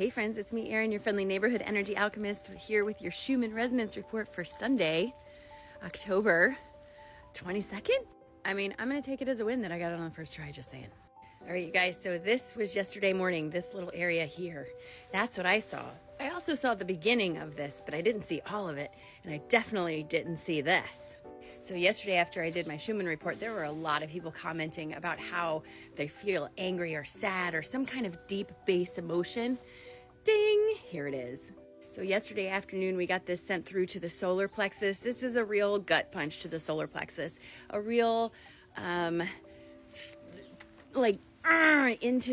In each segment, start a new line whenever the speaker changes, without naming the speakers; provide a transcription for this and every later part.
Hey friends, it's me, Erin, your friendly neighborhood energy alchemist, here with your Schumann resonance report for Sunday, October 22nd. I'm going to take it as a win that I got it on the first try, just saying. All right, you guys, so this was yesterday morning, this little area here. That's what I saw. I also saw the beginning of this, but I didn't see all of it, and I definitely didn't see this. So yesterday after I did my Schumann report, there were a lot of people commenting about how they feel angry or sad or some kind of deep base emotion. Ding, here it is. So yesterday afternoon, we got this sent through to the solar plexus. This is a real gut punch to the solar plexus, a real, into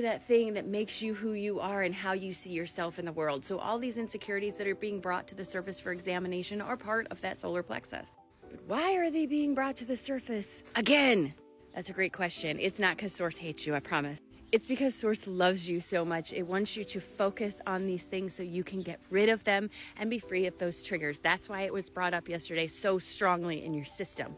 that thing that makes you who you are and how you see yourself in the world. So all these insecurities that are being brought to the surface for examination are part of that solar plexus. But why are they being brought to the surface again? That's a great question. It's not because Source hates you, I promise. It's because Source loves you so much. It wants you to focus on these things so you can get rid of them and be free of those triggers. That's why it was brought up yesterday so strongly in your system.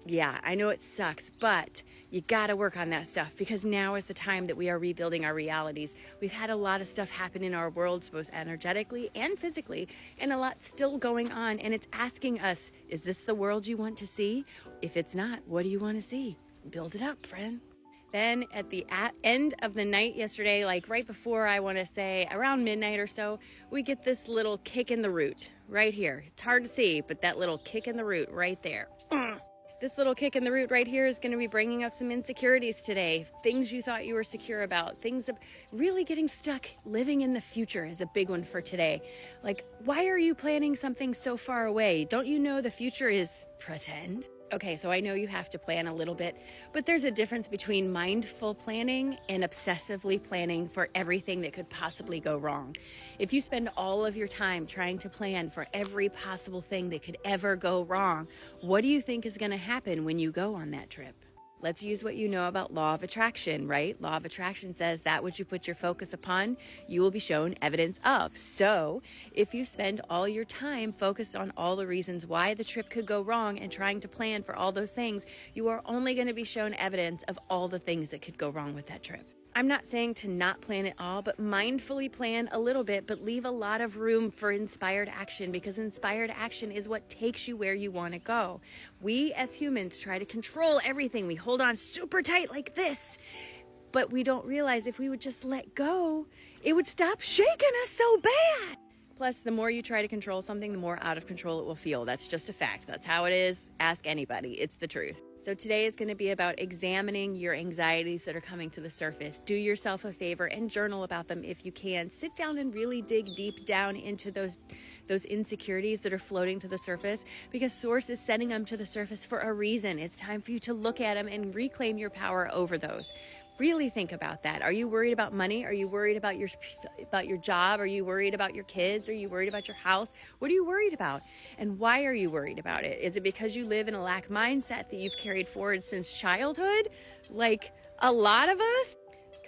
Yeah, I know it sucks, but you gotta work on that stuff because now is the time that we are rebuilding our realities. We've had a lot of stuff happen in our worlds, both energetically and physically, and a lot still going on, and it's asking us, is this the world you want to see? If it's not, what do you want to see? Build it up, friend. Then at the end of the night yesterday, like right before, I want to say around midnight or so, we get this little kick in the root right here. It's hard to see, but that little kick in the root right there. This little kick in the root right here is going to be bringing up some insecurities today. Things you thought you were secure about. Things of really getting stuck. Living in the future is a big one for today. Like, why are you planning something so far away? Don't you know the future is pretend? Okay, so I know you have to plan a little bit, but there's a difference between mindful planning and obsessively planning for everything that could possibly go wrong. If you spend all of your time trying to plan for every possible thing that could ever go wrong, what do you think is going to happen when you go on that trip? Let's use what you know about law of attraction, right? Law of attraction says that which you put your focus upon, you will be shown evidence of. So if you spend all your time focused on all the reasons why the trip could go wrong and trying to plan for all those things, you are only going to be shown evidence of all the things that could go wrong with that trip. I'm not saying to not plan it all, but mindfully plan a little bit, but leave a lot of room for inspired action because inspired action is what takes you where you want to go. We as humans try to control everything. We hold on super tight like this, but we don't realize if we would just let go, it would stop shaking us so bad. Plus, the more you try to control something, the more out of control it will feel. That's just a fact. That's how it is. Ask anybody. It's the truth. So today is going to be about examining your anxieties that are coming to the surface. Do yourself a favor and journal about them if you can. Sit down and really dig deep down into those insecurities that are floating to the surface because Source is sending them to the surface for a reason. It's time for you to look at them and reclaim your power over those. Really think about that. Are you worried about money? Are you worried about your job? Are you worried about your kids? Are you worried about your house? What are you worried about? And why are you worried about it? Is it because you live in a lack mindset that you've carried forward since childhood? Like a lot of us?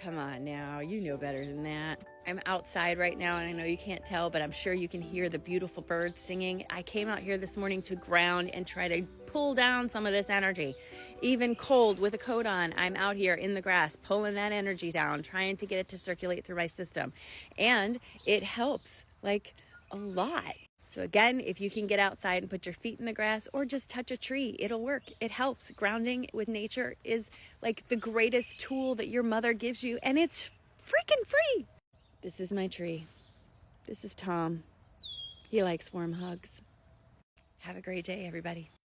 Come on now, you know better than that. I'm outside right now and I know you can't tell, but I'm sure you can hear the beautiful birds singing. I came out here this morning to ground and try to pull down some of this energy. Even cold with a coat on, I'm out here in the grass pulling that energy down, trying to get it to circulate through my system. And it helps like a lot. So again, if you can get outside and put your feet in the grass or just touch a tree, it'll work. It helps. Grounding with nature is like the greatest tool that your mother gives you, and it's freaking free. This is my tree. This is Tom. He likes warm hugs. Have a great day, everybody.